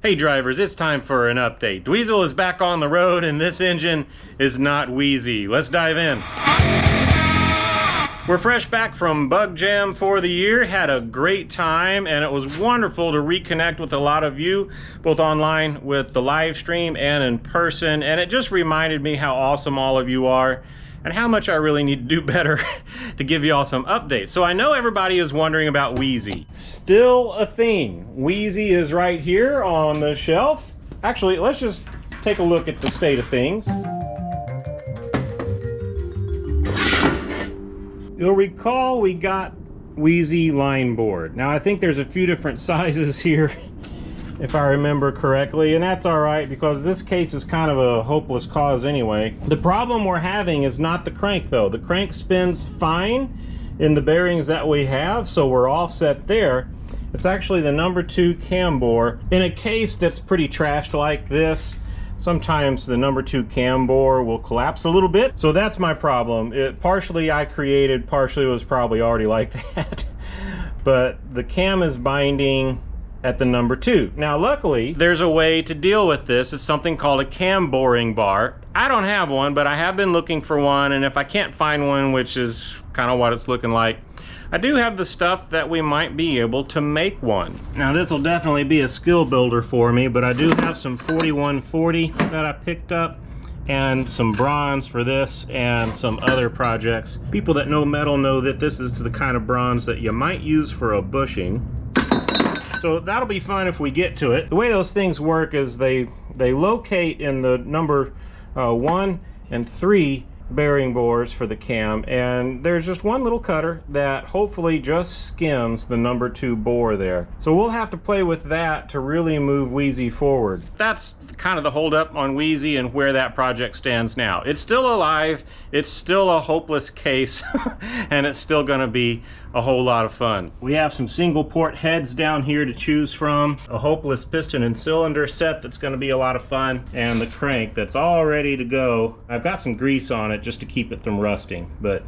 Hey drivers, it's time for an update. Dweezil is back on the road and this engine is not wheezy. Let's dive in. We're fresh back from Bug Jam for the year, had a great time, and it was wonderful to reconnect with a lot of you, both online with the live stream and in person, and it just reminded me how awesome all of you are and how much I really need to do better to give you all some updates. So I know everybody is wondering about Wheezy. Still a thing. Wheezy is right here on the shelf. Actually, let's just take a look at the state of things. You'll recall we got Wheezy line board. Now I think there's a few different sizes here, if I remember correctly, and that's all right because this case is kind of a hopeless cause anyway. The problem we're having is not the crank though. The crank spins fine in the bearings that we have, so we're all set there. It's actually the number 2 cam bore. In a case that's pretty trashed like this, sometimes the number 2 cam bore will collapse a little bit. So that's my problem. It partially I created, partially it was probably already like that. But the cam is binding at the number 2. Now luckily there's a way to deal with this. It's something called a cam boring bar. I don't have one, but I have been looking for one, and if I can't find one, which is kind of what it's looking like, I do have the stuff that we might be able to make one. Now this will definitely be a skill builder for me, but I do have some 4140 that I picked up and some bronze for this and some other projects. People that know metal know that this is the kind of bronze that you might use for a bushing. So that'll be fun if we get to it. The way those things work is they locate in the number 1 and 3 bearing bores for the cam, and there's just one little cutter that hopefully just skims the number 2 bore there. So we'll have to play with that to really move Wheezy forward. That's kind of the holdup on Wheezy and where that project stands now. It's still alive, it's still a hopeless case, and it's still gonna be a whole lot of fun. We have some single port heads down here to choose from, a hopeless piston and cylinder set that's gonna be a lot of fun, and the crank that's all ready to go. I've got some grease on it just to keep it from rusting, but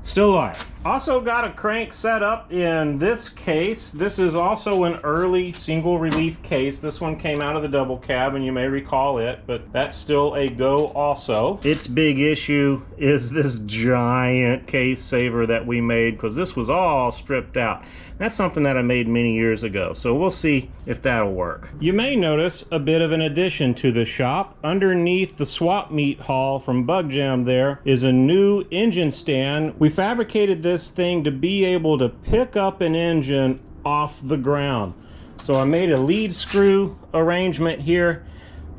still alive. Also got a crank set up in this case. This is also an early single relief case. This one came out of the double cab, and you may recall it, but that's still a go also. Its big issue is this giant case saver that we made, because this was all stripped out. That's something that I made many years ago, so we'll see if that'll work. You may notice a bit of an addition to the shop. Underneath the swap meet haul from Bug Jam there is a new engine stand. We fabricated this thing to be able to pick up an engine off the ground. So I made a lead screw arrangement here.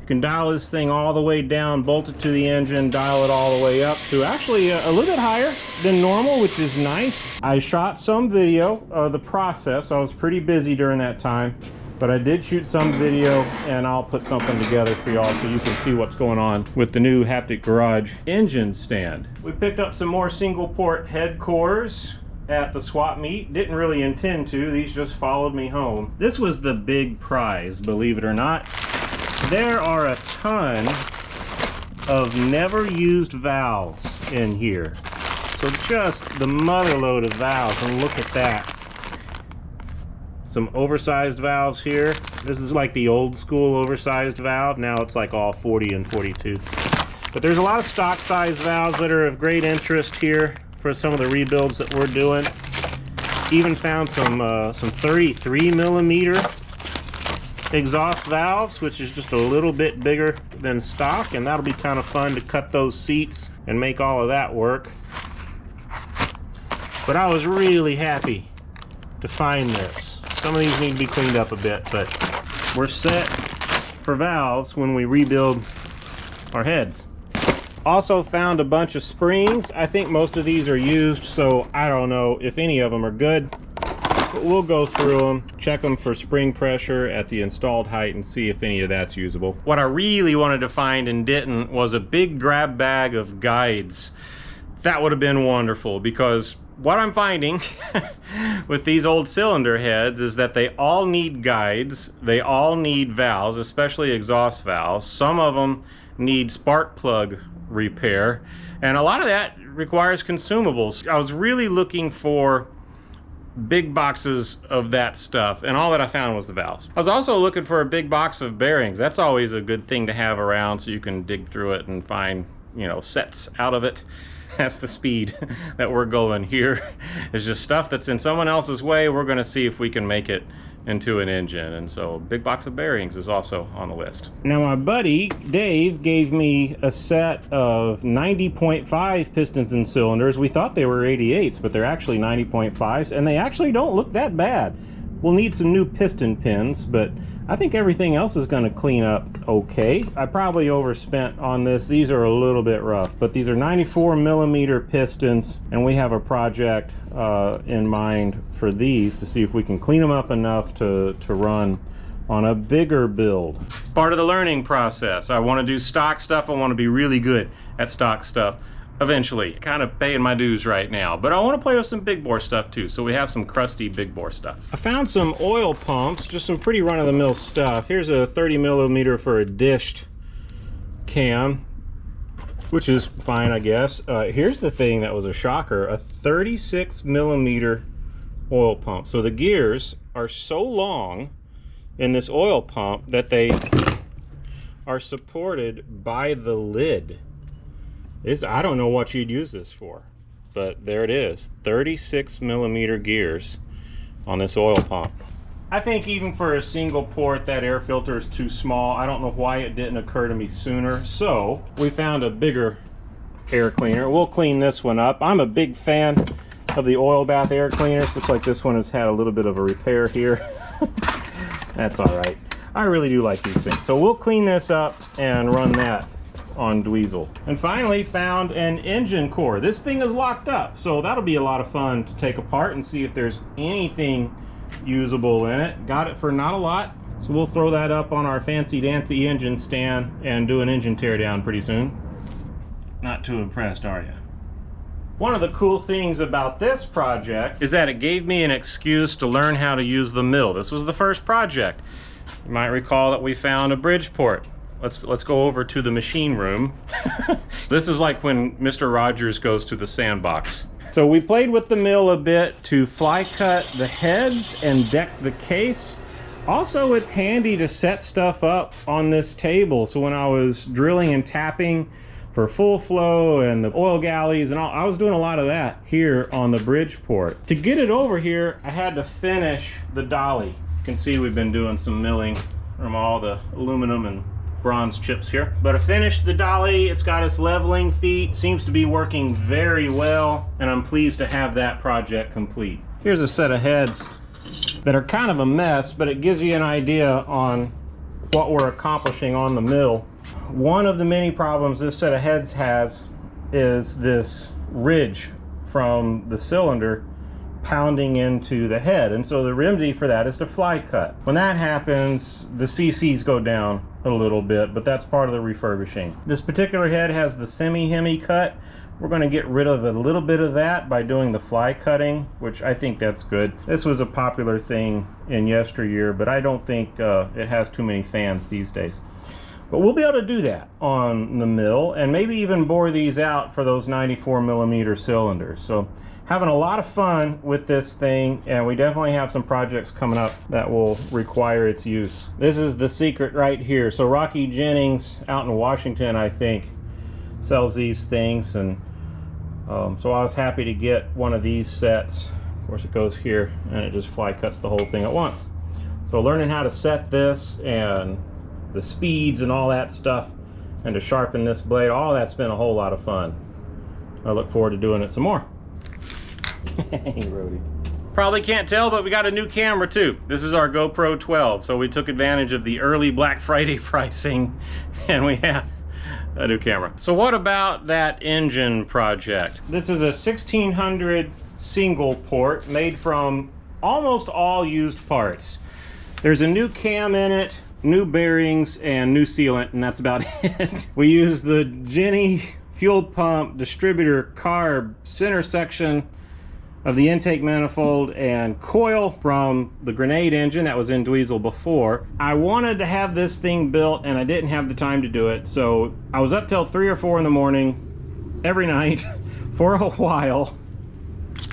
You can dial this thing all the way down, bolt it to the engine, dial it all the way up to actually a little bit higher than normal, which is nice. I shot some video of the process. I was pretty busy during that time, but I did shoot some video, and I'll put something together for y'all so you can see what's going on with the new Haptic Garage engine stand. We picked up some more single port head cores at the swap meet. Didn't really intend to, these just followed me home. This was the big prize, believe it or not. There are a ton of never used valves in here. So just the mother load of valves, and look at that. Some oversized valves here. This is like the old school oversized valve. Now it's like all 40 and 42. But there's a lot of stock size valves that are of great interest here for some of the rebuilds that we're doing. Even found some 33 millimeter exhaust valves, which is just a little bit bigger than stock, and that'll be kind of fun to cut those seats and make all of that work. But I was really happy to find this. Some of these need to be cleaned up a bit, but we're set for valves when we rebuild our heads. Also found a bunch of springs. I think most of these are used, so I don't know if any of them are good. But we'll go through them, check them for spring pressure at the installed height, and see if any of that's usable. What I really wanted to find and didn't was a big grab bag of guides. That would have been wonderful, because what I'm finding with these old cylinder heads is that they all need guides, they all need valves, especially exhaust valves. Some of them need spark plug repair, and a lot of that requires consumables. I was really looking for big boxes of that stuff, and all that I found was the valves. I was also looking for a big box of bearings. That's always a good thing to have around so you can dig through it and find, you know, sets out of it. That's the speed that we're going here. It's just stuff that's in someone else's way. We're gonna see if we can make it into an engine, and so big box of bearings is also on the list. Now my buddy Dave gave me a set of 90.5 pistons and cylinders. We thought they were 88s, but they're actually 90.5s, and they actually don't look that bad. We'll need some new piston pins, but I think everything else is going to clean up okay. I probably overspent on this. These are a little bit rough, but these are 94 millimeter pistons, and we have a project in mind for these to see if we can clean them up enough to run on a bigger build. Part of the learning process. I want to do stock stuff. I want to be really good at stock stuff eventually. Kind of paying my dues right now, but I want to play with some big bore stuff too, so we have some crusty big bore stuff. I found some oil pumps, just some pretty run-of-the-mill stuff. Here's a 30 millimeter for a dished cam, which is fine, I guess. Here's the thing that was a shocker, a 36 millimeter oil pump. So the gears are so long in this oil pump that they are supported by the lid. I don't know what you'd use this for, but there it is, 36 millimeter gears on this oil pump. I think even for a single port, that air filter is too small. I don't know why it didn't occur to me sooner. So we found a bigger air cleaner. We'll clean this one up. I'm a big fan of the oil bath air cleaners. Looks like this one has had a little bit of a repair here. That's all right. I really do like these things. So we'll clean this up and run that on Dweezil. And finally found an engine core. This thing is locked up, so that'll be a lot of fun to take apart and see if there's anything usable in it. Got it for not a lot, so we'll throw that up on our fancy dancy engine stand and do an engine teardown pretty soon. Not too impressed, are you? One of the cool things about this project is that it gave me an excuse to learn how to use the mill. This was the first project. You might recall that we found a Bridgeport. Let's go over to the machine room. This is like when Mr. Rogers goes to the sandbox. So we played with the mill a bit to fly cut the heads and deck the case. Also, it's handy to set stuff up on this table. So when I was drilling and tapping for full flow and the oil galleys and all, I was doing a lot of that here on the Bridgeport. To get it over here, I had to finish the dolly. You can see we've been doing some milling from all the aluminum and bronze chips here, but I finished the dolly. It's got its leveling feet, seems to be working very well, and I'm pleased to have that project complete. Here's a set of heads that are kind of a mess, but it gives you an idea on what we're accomplishing on the mill. One of the many problems this set of heads has is this ridge from the cylinder pounding into the head, and so the remedy for that is to fly cut. When that happens, the CCs go down a little bit, but that's part of the refurbishing. This particular head has the semi-hemi cut. We're going to get rid of a little bit of that by doing the fly cutting, which I think that's good. This was a popular thing in yesteryear, but I don't think it has too many fans these days. But we'll be able to do that on the mill, and maybe even bore these out for those 94 millimeter cylinders. So having a lot of fun with this thing, and we definitely have some projects coming up that will require its use. This is the secret right here. So Rocky Jennings out in Washington, I think, sells these things, and so I was happy to get one of these sets. Of course, it goes here and it just fly cuts the whole thing at once. So learning how to set this and the speeds and all that stuff, and to sharpen this blade, all that's been a whole lot of fun. I look forward to doing it some more. Hey, Rody. Probably can't tell, but we got a new camera too. This is our GoPro 12, so we took advantage of the early Black Friday pricing, and we have a new camera. So what about that engine project? This is a 1600 single port made from almost all used parts. There's a new cam in it, new bearings, and new sealant, and that's about it. We use the Jenny fuel pump distributor carb center section of the intake manifold and coil from the Grenade engine that was in Dweezil before. I wanted to have this thing built and I didn't have the time to do it, so I was up till 3 or 4 in the morning every night for a while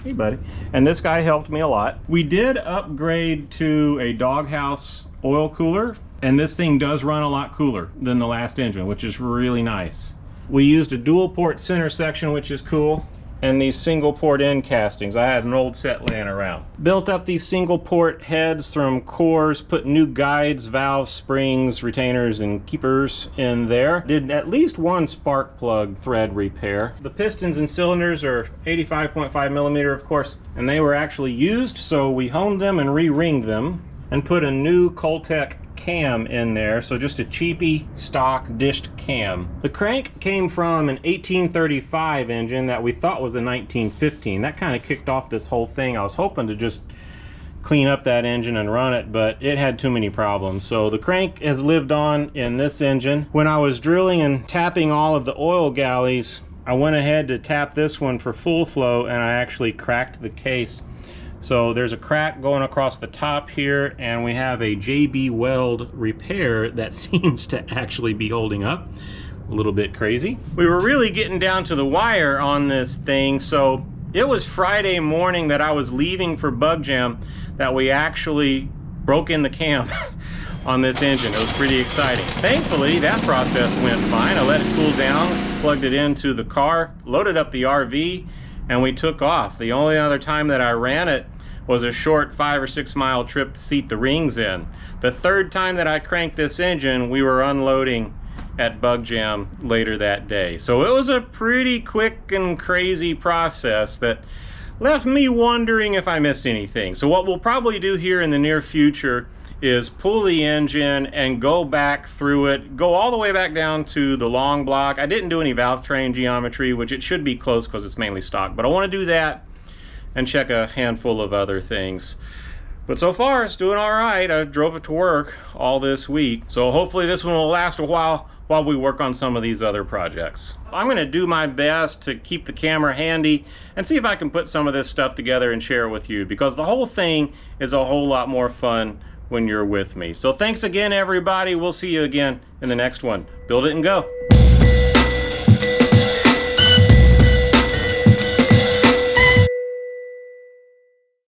Hey, buddy. And this guy helped me a lot. We did upgrade to a doghouse oil cooler, and this thing does run a lot cooler than the last engine, which is really nice. We used a dual port center section, which is cool, and these single port end castings. I had an old set laying around. Built up these single port heads from cores, put new guides, valves, springs, retainers, and keepers in there. Did at least one spark plug thread repair. The pistons and cylinders are 85.5 millimeter, of course, and they were actually used, so we honed them and re-ringed them and put a new Coltec cam in there, so just a cheapy stock dished cam. The crank came from an 1835 engine that we thought was a 1915. That kind of kicked off this whole thing. I was hoping to just clean up that engine and run it, but it had too many problems. So the crank has lived on in this engine. When I was drilling and tapping all of the oil galleys, I went ahead to tap this one for full flow, and I actually cracked the case. So there's a crack going across the top here, and we have a JB Weld repair that seems to actually be holding up. A little bit crazy. We were really getting down to the wire on this thing, so it was Friday morning that I was leaving for Bug Jam that we actually broke in the cam on this engine. It was pretty exciting. Thankfully, that process went fine. I let it cool down, plugged it into the car, loaded up the RV, and we took off. The only other time that I ran it was a short 5 or 6 mile trip to seat the rings in. The third time that I cranked this engine, we were unloading at Bug Jam later that day. So it was a pretty quick and crazy process that left me wondering if I missed anything. So what we'll probably do here in the near future is pull the engine and go back through it, go all the way back down to the long block. I didn't do any valve train geometry, which it should be close because it's mainly stock, but I want to do that and check a handful of other things. But so far it's doing all right. I drove it to work all this week, so hopefully this one will last a while we work on some of these other projects. I'm going to do my best to keep the camera handy and see if I can put some of this stuff together and share it with you, because the whole thing is a whole lot more fun when you're with me. So thanks again, everybody. We'll see you again in the next one. Build it and go.